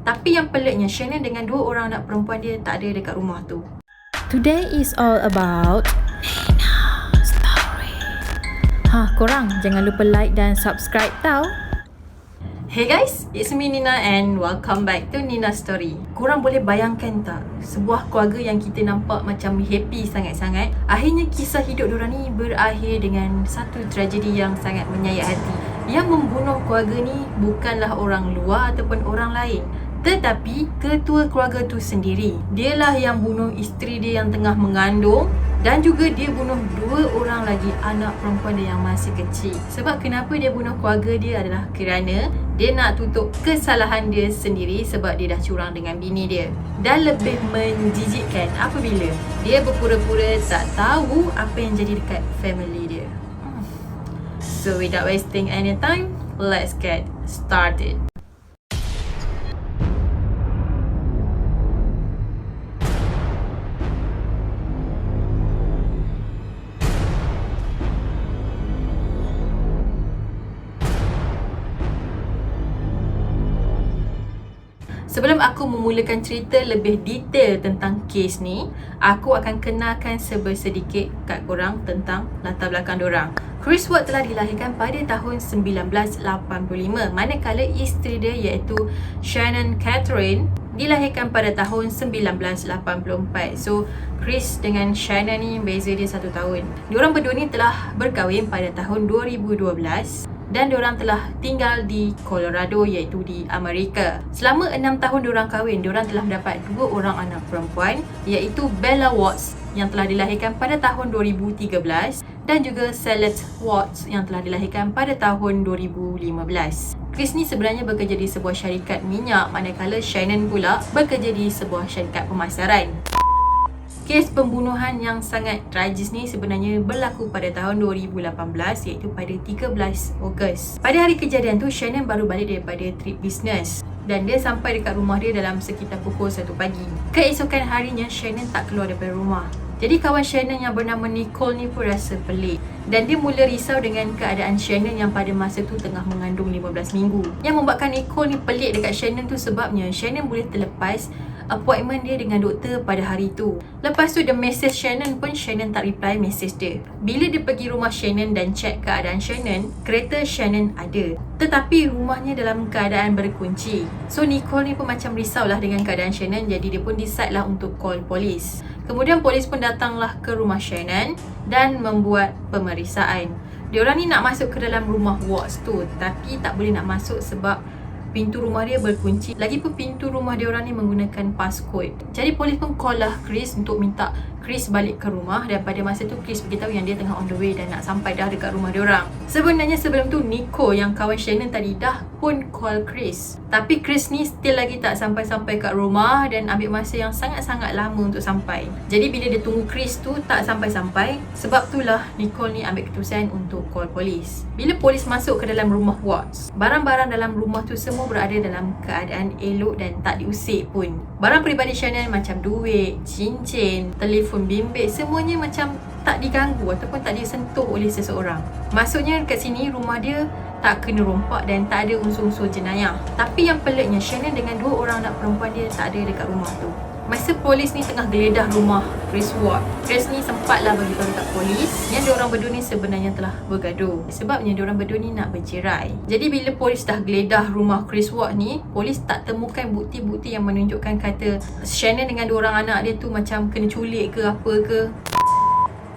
Tapi yang peliknya, Shannon dengan 2 orang anak perempuan dia tak ada dekat rumah tu. Today is all about Nina Story. Korang jangan lupa like dan subscribe tau. Hey guys, it's me Nina and welcome back to Nina Story. Korang boleh bayangkan tak, sebuah keluarga yang kita nampak macam happy sangat-sangat, akhirnya kisah hidup diorang ni berakhir dengan satu tragedi yang sangat menyayat hati. Yang membunuh keluarga ni bukanlah orang luar ataupun orang lain, tetapi ketua keluarga tu sendiri. Dialah yang bunuh isteri dia yang tengah mengandung, dan juga dia bunuh 2 orang lagi anak perempuan dia yang masih kecil. Sebab kenapa dia bunuh keluarga dia adalah kerana dia nak tutup kesalahan dia sendiri sebab dia dah curang dengan bini dia. Dan lebih menjijikkan apabila dia berpura-pura tak tahu apa yang jadi dekat family dia. So without wasting any time, let's get started. Sebelum aku memulakan cerita lebih detail tentang kes ni, aku akan kenalkan sedikit kat korang tentang latar belakang diorang. Chris Ward telah dilahirkan pada tahun 1985, manakala isteri dia iaitu Shannon Catherine dilahirkan pada tahun 1984. So, Chris dengan Shannon ni beza dia 1 tahun. Diorang berdua ni telah berkahwin pada tahun 2012 dan diorang telah tinggal di Colorado iaitu di Amerika. Selama 6 tahun diorang kahwin, diorang telah mendapat 2 orang anak perempuan iaitu Bella Watts yang telah dilahirkan pada tahun 2013 dan juga Celeste Watts yang telah dilahirkan pada tahun 2015. Chris ni sebenarnya bekerja di sebuah syarikat minyak, manakala Shannon pula bekerja di sebuah syarikat pemasaran. Kes pembunuhan yang sangat tragis ni sebenarnya berlaku pada tahun 2018 iaitu pada 13 Ogos. Pada hari kejadian tu, Shannon baru balik daripada trip bisnes dan dia sampai dekat rumah dia dalam sekitar pukul 1 pagi. Keesokan harinya, Shannon tak keluar daripada rumah. Jadi kawan Shannon yang bernama Nicole ni pun rasa pelik dan dia mula risau dengan keadaan Shannon yang pada masa tu tengah mengandung 15 minggu. Yang membuatkan Nicole ni pelik dekat Shannon tu sebabnya Shannon boleh terlepas appointment dia dengan doktor pada hari tu. Lepas tu dia message Shannon pun Shannon tak reply message dia. Bila dia pergi rumah Shannon dan check keadaan Shannon, kereta Shannon ada, tetapi rumahnya dalam keadaan berkunci. So Nicole ni pun macam risaulah dengan keadaan Shannon, jadi dia pun decide lah untuk call polis. Kemudian polis pun datanglah ke rumah Shannon dan membuat pemeriksaan. Diorang ni nak masuk ke dalam rumah Watts tu, tapi tak boleh nak masuk sebab pintu rumah dia berkunci. Lagipun pintu rumah dia orang ni menggunakan passcode. Jadi polis pun call lah Chris untuk minta Chris balik ke rumah, dan pada masa tu Chris beritahu yang dia tengah on the way dan nak sampai dah dekat rumah dia orang. Sebenarnya sebelum tu Nico yang kawan Shannon tadi dah pun call Chris, tapi Chris ni still lagi tak sampai-sampai kat rumah dan ambil masa yang sangat-sangat lama untuk sampai. Jadi bila dia tunggu Chris tu tak sampai-sampai, sebab itulah Nicole ni ambil keputusan untuk call polis. Bila polis masuk ke dalam rumah Watts, barang-barang dalam rumah tu semua berada dalam keadaan elok dan tak diusik pun. Barang peribadi Shannon macam duit, cincin, telefon bimbit, semuanya macam tak diganggu ataupun tak disentuh oleh seseorang. Maksudnya kat sini rumah dia tak kena rompak dan tak ada unsur-unsur jenayah. Tapi yang peliknya, Shannon dengan 2 orang anak perempuan dia tak ada dekat rumah tu. Masa polis ni tengah geledah rumah Chris Ward, Chris ni sempatlah bagi tahu dekat polis yang diorang berdua ni sebenarnya telah bergaduh. Sebabnya diorang berdua ni nak bercerai. Jadi bila polis dah geledah rumah Chris Ward ni, polis tak temukan bukti-bukti yang menunjukkan kata Shannon dengan 2 orang anak dia tu macam kena culik ke apa ke.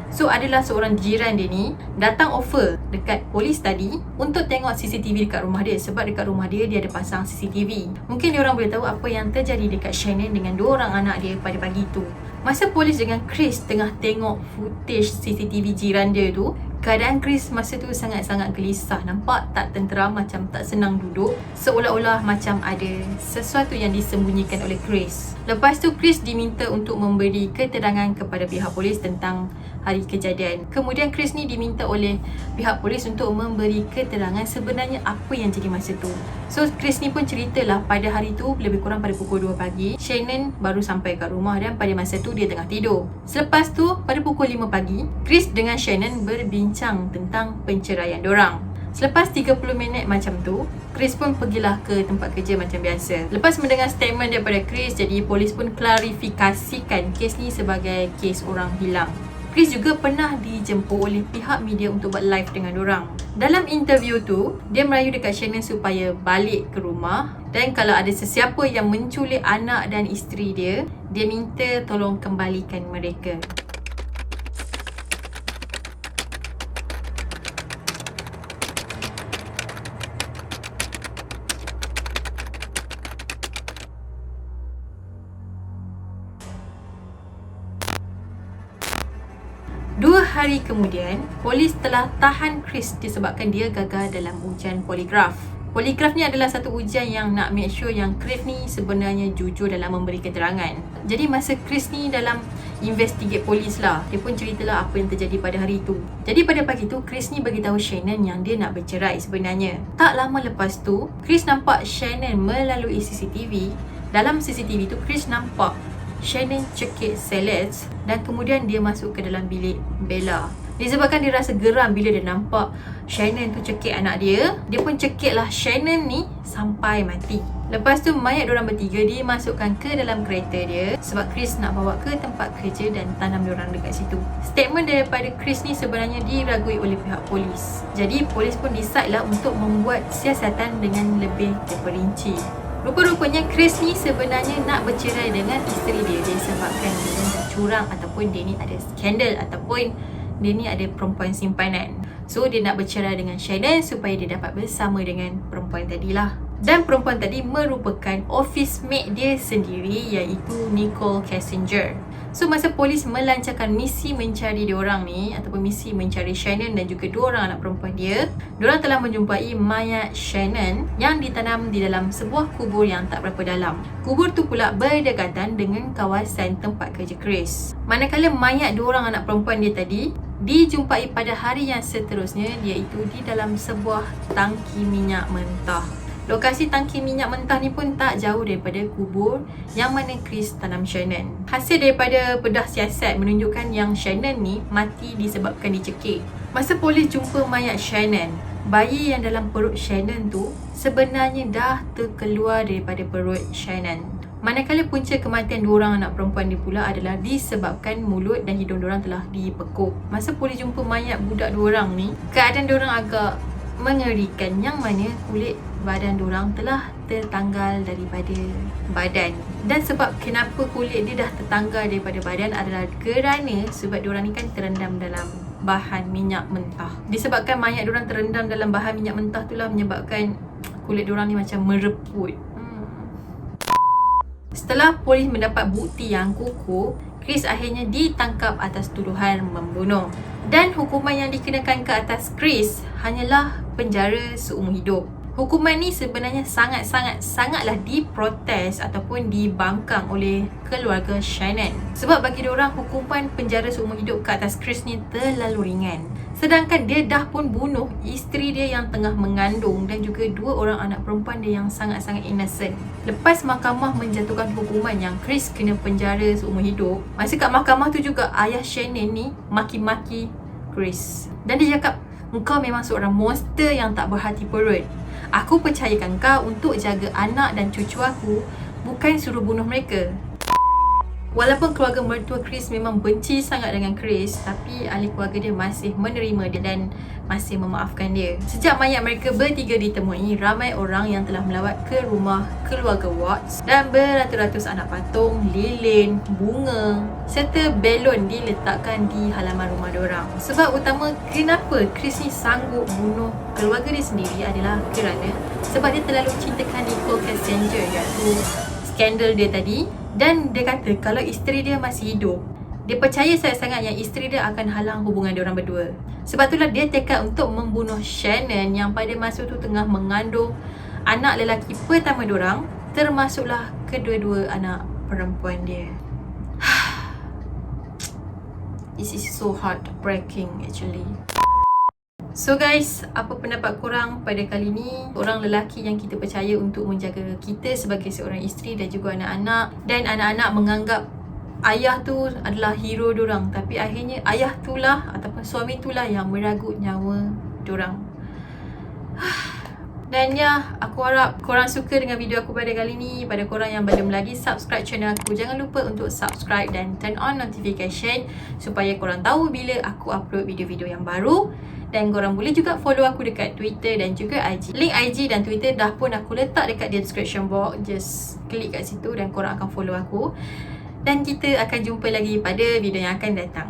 So adalah seorang jiran dia ni datang offer dekat polis tadi untuk tengok CCTV dekat rumah dia, sebab dekat rumah dia ada pasang CCTV. Mungkin diorang boleh tahu apa yang terjadi dekat Shannon dengan 2 orang anak dia pada pagi tu. Masa polis dengan Chris tengah tengok footage CCTV jiran dia tu, keadaan Chris masa tu sangat-sangat gelisah. Nampak tak tenteram, macam tak senang duduk, seolah-olah macam ada sesuatu yang disembunyikan oleh Chris. Lepas tu Chris diminta untuk memberi keterangan kepada pihak polis tentang hari kejadian. Kemudian Chris ni diminta oleh pihak polis untuk memberi keterangan sebenarnya apa yang jadi masa tu. So Chris ni pun ceritalah pada hari tu lebih kurang pada pukul 2 pagi Shannon baru sampai kat rumah dan pada masa tu dia tengah tidur. Selepas tu pada pukul 5 pagi Chris dengan Shannon berbincang tentang penceraian diorang. Selepas 30 minit macam tu, Chris pun pergilah ke tempat kerja macam biasa. Lepas mendengar statement daripada Chris, jadi polis pun klarifikasikan kes ni sebagai kes orang hilang. Chris juga pernah dijemput oleh pihak media untuk buat live dengan dorang. Dalam interview tu, dia merayu dekat Shannon supaya balik ke rumah, dan kalau ada sesiapa yang menculik anak dan isteri dia, dia minta tolong kembalikan mereka. Dua hari kemudian, polis telah tahan Chris disebabkan dia gagal dalam ujian poligraf. Poligraf ni adalah satu ujian yang nak make sure yang Chris ni sebenarnya jujur dalam memberi keterangan. Jadi masa Chris ni dalam investigate polis lah, dia pun ceritalah apa yang terjadi pada hari tu. Jadi pada pagi tu, Chris ni bagi tahu Shannon yang dia nak bercerai sebenarnya. Tak lama lepas tu, Chris nampak Shannon melalui CCTV. Dalam CCTV tu, Chris nampak Shannon cekik Celeste dan kemudian dia masuk ke dalam bilik Bella. Disebabkan dia rasa geram bila dia nampak Shannon tu cekik anak dia, dia pun cekiklah Shannon ni sampai mati. Lepas tu mayat diorang bertiga dimasukkan ke dalam kereta dia sebab Chris nak bawa ke tempat kerja dan tanam diorang dekat situ. Statement daripada Chris ni sebenarnya diragui oleh pihak polis. Jadi polis pun decide lah untuk membuat siasatan dengan lebih terperinci. Rupa-rupanya Chris ni sebenarnya nak bercerai dengan isteri dia disebabkan dia ni curang ataupun dia ni ada skandal ataupun dia ni ada perempuan simpanan. So dia nak bercerai dengan Shannon supaya dia dapat bersama dengan perempuan tadilah. Dan perempuan tadi merupakan office mate dia sendiri iaitu Nicole Kessinger. So masa polis melancarkan misi mencari diorang ni ataupun misi mencari Shannon dan juga dua orang anak perempuan dia, diorang telah menjumpai mayat Shannon yang ditanam di dalam sebuah kubur yang tak berapa dalam. Kubur tu pula berdekatan dengan kawasan tempat kerja Chris. Manakala mayat dua orang anak perempuan dia tadi dijumpai pada hari yang seterusnya, iaitu di dalam sebuah tangki minyak mentah. Lokasi tangki minyak mentah ni pun tak jauh daripada kubur yang mana Chris tanam Shannon. Hasil daripada bedah siasat menunjukkan yang Shannon ni mati disebabkan dicekik. Masa polis jumpa mayat Shannon, bayi yang dalam perut Shannon tu sebenarnya dah terkeluar daripada perut Shannon. Manakala punca kematian dua orang anak perempuan dia pula adalah disebabkan mulut dan hidung diorang telah dipekuk. Masa polis jumpa mayat budak dua orang ni, keadaan diorang agak mengerikan yang mana kulit badan diorang telah tertanggal daripada badan. Dan sebab kenapa kulit dia dah tertanggal daripada badan adalah kerana sebab diorang ni kan terendam dalam bahan minyak mentah. Disebabkan mayat diorang terendam dalam bahan minyak mentah itulah menyebabkan kulit diorang ni macam mereput. Setelah polis mendapat bukti yang kukuh, Chris akhirnya ditangkap atas tuduhan membunuh. Dan hukuman yang dikenakan ke atas Chris hanyalah penjara seumur hidup. Hukuman ni sebenarnya sangatlah diprotes ataupun dibangkang oleh keluarga Shannon. Sebab bagi diorang hukuman penjara seumur hidup ke atas Chris ni terlalu ringan. Sedangkan dia dah pun bunuh isteri dia yang tengah mengandung dan juga dua orang anak perempuan dia yang sangat-sangat innocent. Lepas mahkamah menjatuhkan hukuman yang Chris kena penjara seumur hidup, masa kat mahkamah tu juga ayah Shannon ni maki-maki Chris. Dan dia cakap, "Engkau memang seorang monster yang tak berhati perut. Aku percayakan kau untuk jaga anak dan cucu aku, bukan suruh bunuh mereka." Walaupun keluarga mertua Chris memang benci sangat dengan Chris, tapi ahli keluarga dia masih menerima dia dan masih memaafkan dia. Sejak mayat mereka bertiga ditemui, ramai orang yang telah melawat ke rumah keluarga Watts dan beratus-ratus anak patung, lilin, bunga serta belon diletakkan di halaman rumah diorang. Sebab utama kenapa Chris ni sanggup bunuh keluarga dia sendiri adalah kerana sebab dia terlalu cintakan Nicole Kessinger, iaitu skandal dia tadi. Dan dia kata kalau isteri dia masih hidup, dia percaya sangat-sangat yang isteri dia akan halang hubungan diorang berdua. Sebab itulah dia tekad untuk membunuh Shannon yang pada masa tu tengah mengandung anak lelaki pertama diorang, termasuklah kedua-dua anak perempuan dia. This is so heartbreaking actually. So guys, apa pendapat korang pada kali ni? Orang lelaki yang kita percaya untuk menjaga kita sebagai seorang isteri dan juga anak-anak, dan anak-anak menganggap ayah tu adalah hero diorang, tapi akhirnya ayah itulah ataupun suami itulah yang meragut nyawa diorang. Dan ya, aku harap korang suka dengan video aku pada kali ni. Pada korang yang belum lagi subscribe channel aku, jangan lupa untuk subscribe dan turn on notification supaya korang tahu bila aku upload video-video yang baru. Dan korang boleh juga follow aku dekat Twitter dan juga IG. Link IG dan Twitter dah pun aku letak dekat description box. Just klik kat situ dan korang akan follow aku. Dan kita akan jumpa lagi pada video yang akan datang.